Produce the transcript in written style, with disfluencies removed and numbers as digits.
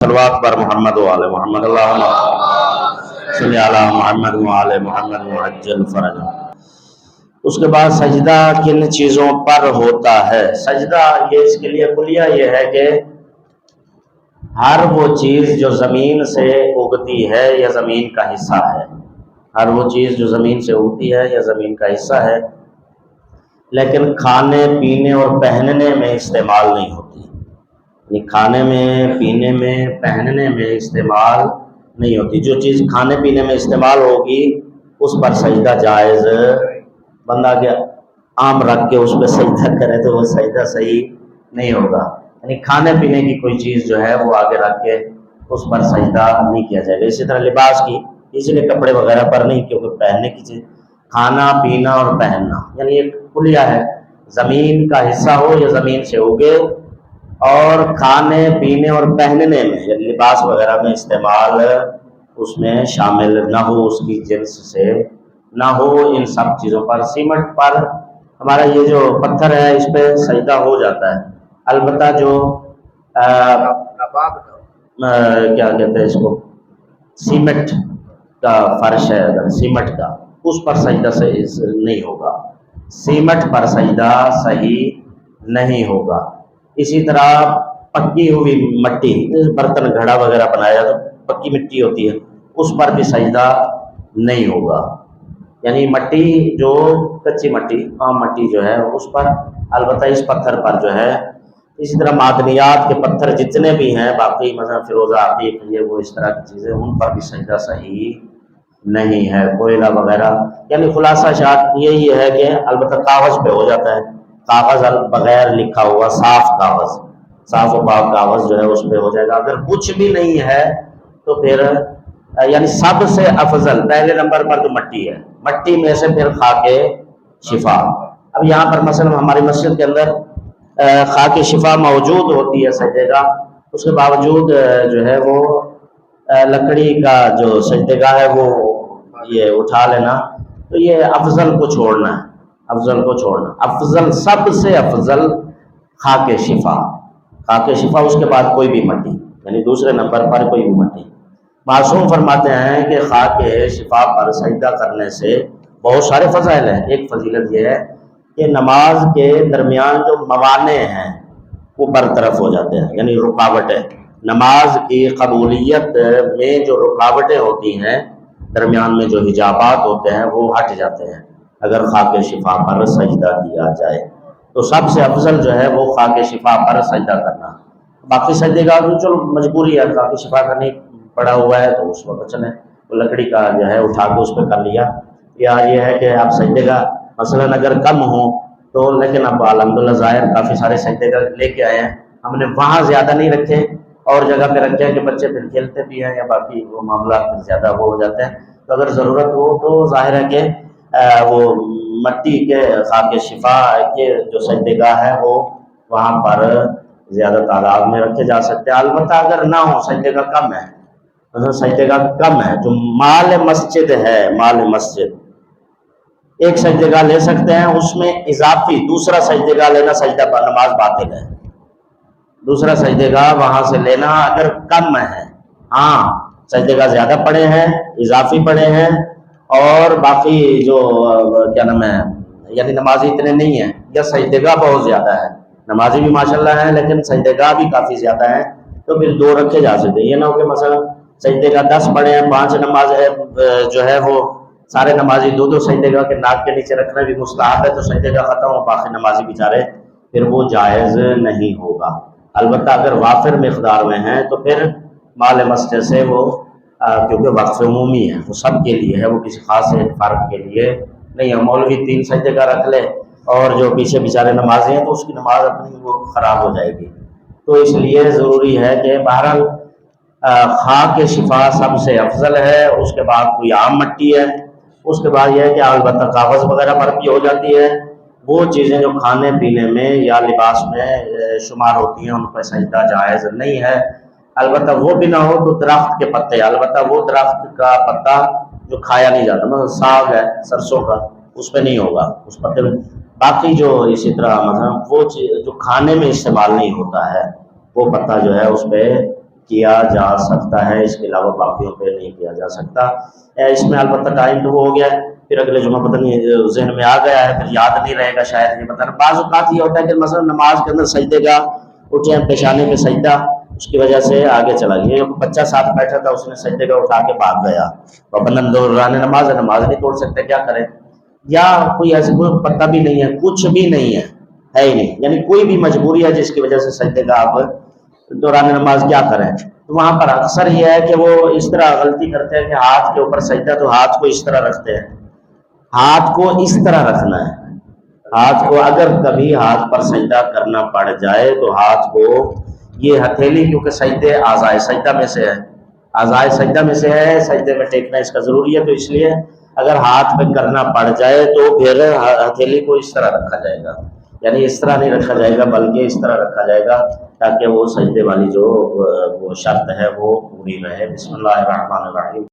صلوات بر محمد و آل محمد اللہم صلی علی محمد و آل محمد وعجل فرجہ۔ اس کے بعد سجدہ کن چیزوں پر ہوتا ہے؟ سجدہ یہ اس کے لیے کلیہ یہ ہے کہ ہر وہ چیز جو زمین سے اگتی ہے یا زمین کا حصہ ہے، ہر وہ چیز جو زمین سے اگتی ہے یا زمین کا حصہ ہے لیکن کھانے پینے اور پہننے میں استعمال نہیں ہوتی، یعنی کھانے میں پینے میں پہننے میں استعمال نہیں ہوتی۔ جو چیز کھانے پینے میں استعمال ہوگی اس پر سجدہ جائز، بندہ کے عام رکھ کے اس پہ سجدہ کرے تو وہ سجدہ صحیح نہیں ہوگا، یعنی کھانے پینے کی کوئی چیز جو ہے وہ آگے رکھ کے اس پر سجدہ نہیں کیا جائے گا۔ اسی طرح لباس کی، اسی لیے کپڑے وغیرہ پر نہیں، کیونکہ پہننے کی چیز، کھانا پینا اور پہننا یعنی ایک کلیہ ہے، زمین کا حصہ ہو یا زمین سے اگے اور کھانے پینے اور پہننے میں یعنی لباس وغیرہ میں استعمال اس میں شامل نہ ہو، اس کی جنس سے نہ ہو، ان سب چیزوں پر۔ سیمنٹ پر ہمارا یہ جو پتھر ہے اس پہ سجدہ ہو جاتا ہے، البتہ جو کیا کہتے ہیں اس کو، سیمنٹ کا فرش ہے، اگر سیمنٹ کا، اس پر سجدہ صحیح نہیں ہوگا، سیمنٹ پر سجدہ صحیح نہیں ہوگا۔ اسی طرح پکی ہوئی مٹی، برتن گھڑا وغیرہ بنایا تو پکی مٹی ہوتی ہے، اس پر بھی سجدہ نہیں ہوگا، یعنی مٹی جو کچی مٹی، عام مٹی جو ہے اس پر، البتہ اس پتھر پر جو ہے۔ اسی طرح معدنیات کے پتھر جتنے بھی ہیں باقی، مثلا فیروزہ، عقیق، یہ وہ اس طرح کی چیزیں، ان پر بھی سجدہ صحیح نہیں ہے، کوئلہ وغیرہ۔ یعنی خلاصہ شاید یہی ہے کہ البتہ کاغذ پہ ہو جاتا ہے، کاغذ بغیر لکھا ہوا صاف کاغذ، صاف و پاک کاغذ جو ہے اس پہ ہو جائے گا۔ اگر کچھ بھی نہیں ہے تو پھر یعنی سب سے افضل پہلے نمبر پر تو مٹی ہے، مٹی میں سے پھر خاک شفا۔ اب یہاں پر مثلا ہماری مسجد کے اندر خاک شفا موجود ہوتی ہے سجدے گاہ، اس کے باوجود جو ہے وہ لکڑی کا جو سجدے گاہ ہے وہ یہ اٹھا لینا، تو یہ افضل کو چھوڑنا ہے، افضل کو چھوڑنا، افضل سب سے افضل خاک شفا، خاک شفا، اس کے بعد کوئی بھی مٹی، یعنی دوسرے نمبر پر کوئی بھی مٹی۔ معصوم فرماتے ہیں کہ خاک شفا پر سجدہ کرنے سے بہت سارے فضائل ہیں۔ ایک فضیلت یہ ہے کہ نماز کے درمیان جو موانع ہیں وہ برطرف ہو جاتے ہیں، یعنی رکاوٹیں، نماز کی قبولیت میں جو رکاوٹیں ہوتی ہیں، درمیان میں جو حجابات ہوتے ہیں وہ ہٹ جاتے ہیں اگر خاک شفا پر سجدہ کیا جائے۔ تو سب سے افضل جو ہے وہ خاک شفا پر سجدہ کرنا۔ باقی سجدے کا چلو مجبوری ہے، خاک شفا کا نہیں پڑا ہوا ہے تو اس وقت چلیں، وہ لکڑی کا جو ہے اٹھا کے اس پہ کر لیا، یا یہ ہے کہ آپ سجدے کا مثلاً اگر کم ہو تو، لیکن اب الحمدللہ ظاہر کافی سارے سجدے کا لے کے آئے ہیں، ہم نے وہاں زیادہ نہیں رکھے اور جگہ پہ رکھے ہیں کہ بچے پھر کھیلتے بھی ہیں یا باقی وہ معاملات پھر زیادہ وہ ہو جاتے ہیں، تو اگر ضرورت ہو تو ظاہر ہے کہ وہ مٹی کے خاک شفا کے جو سجدے گاہ ہے وہ وہاں پر زیادہ تعداد میں رکھے جا سکتے ہیں۔ البتہ اگر نہ ہو، سجدے کا کم ہے، مثلا سجدے کا کم ہے، جو مال مسجد ہے، مال مسجد، ایک سجدے گاہ لے سکتے ہیں، اس میں اضافی دوسرا سجدے گاہ لینا سجدہ پر نماز باطل ہے، دوسرا سجدے گاہ وہاں سے لینا اگر کم ہے۔ ہاں سجدے گاہ زیادہ پڑے ہیں، اضافی پڑے ہیں، اور باقی جو کیا نام ہے، یعنی نمازی اتنے نہیں ہیں یا سجدے گاہ بہت زیادہ ہے، نمازی بھی ماشاءاللہ ہیں لیکن سجدے گاہ بھی کافی زیادہ ہیں، تو پھر دو رکھے جا سکتے ہیں۔ یہ نہ ہو کہ مثلا سجدے گاہ 10 پڑے ہیں، 5 نماز ہے جو ہے وہ سارے نمازی دو سجدے گاہ کے ناک کے نیچے رکھنا بھی مستحب ہے، تو سجدے گاہ ختم ہو، باقی نمازی بیچارے، پھر وہ جائز نہیں ہوگا۔ البتہ اگر وافر مقدار میں ہیں تو پھر مال مسجد سے وہ کیونکہ وقف عمومی ہے، وہ سب کے لیے ہے، وہ کسی خاص ایک فرق کے لیے نہیں ہے۔ مولوی 3 سجدے کا رکھ لے اور جو پیچھے بیچارے نمازی ہیں تو اس کی نماز اپنی وہ خراب ہو جائے گی، تو اس لیے ضروری ہے کہ بہرحال خاک شفا سب سے افضل ہے، اس کے بعد کوئی عام مٹی ہے، اس کے بعد یہ ہے کہ البتہ کاغذ وغیرہ پر بھی ہو جاتی ہے، وہ چیزیں جو کھانے پینے میں یا لباس میں شمار ہوتی ہیں ان پر سجدہ جائز نہیں ہے۔ البتہ وہ بھی نہ ہو تو درخت کے پتے، البتہ وہ درخت کا پتا جو کھایا نہیں جاتا، مثلا ساگ ہے سرسوں کا، اس پہ نہیں ہوگا، اس پتے میں۔ باقی جو اسی طرح مثلا وہ چیز جو کھانے میں استعمال نہیں ہوتا ہے وہ پتا جو ہے اس پہ کیا جا سکتا ہے، اس کے علاوہ باقیوں پہ نہیں کیا جا سکتا۔ اس میں البتہ ٹائم تو وہ ہو گیا ہے، پھر اگلے جمعہ پتہ نہیں ذہن میں آ گیا ہے، پھر یاد نہیں رہے گا شاید، یہ بتانا۔ بعض اوقات یہ ہوتا ہے کہ مثلا نماز کے اندر سجدے کا اٹھے ہیں، پیشانے میں سجدہ، اس کی وجہ سے آگے چلا گیا۔ بچہ ساتھ بیٹھا تھا، اس نے سجدے کا اٹھا کے بھاگ گیا، اور بندہ دوران نماز ہے، نماز نہیں توڑ سکتے، کیا کریں؟ یا کوئی ایسے کوئی پتہ بھی نہیں ہے، کچھ بھی نہیں ہے ہی نہیں، یعنی کوئی بھی مجبوری ہے جس کی وجہ سے سجدے کا آپ دوران نماز کیا کریں؟ تو وہاں پر اکثر یہ ہے کہ وہ اس طرح غلطی کرتے ہیں کہ ہاتھ کے اوپر سجدہ، تو ہاتھ کو اس طرح رکھتے ہیں، ہاتھ کو اس طرح رکھنا ہے، ہاتھ کو اگر کبھی ہاتھ پر سجدہ کرنا پڑ جائے تو ہاتھ کو یہ ہتھیلی، کیونکہ سجدے اعضائے سجدہ میں سے ہے، اعضائے سجدہ میں سے ہے، سجدے میں ٹیکنا اس کا ضروری ہے، تو اس لیے اگر ہاتھ پہ کرنا پڑ جائے تو پھر ہتھیلی کو اس طرح رکھا جائے گا، یعنی اس طرح نہیں رکھا جائے گا بلکہ اس طرح رکھا جائے گا تاکہ وہ سجدے والی جو وہ شرط ہے وہ پوری رہے۔ بسم اللہ الرحمن الرحیم۔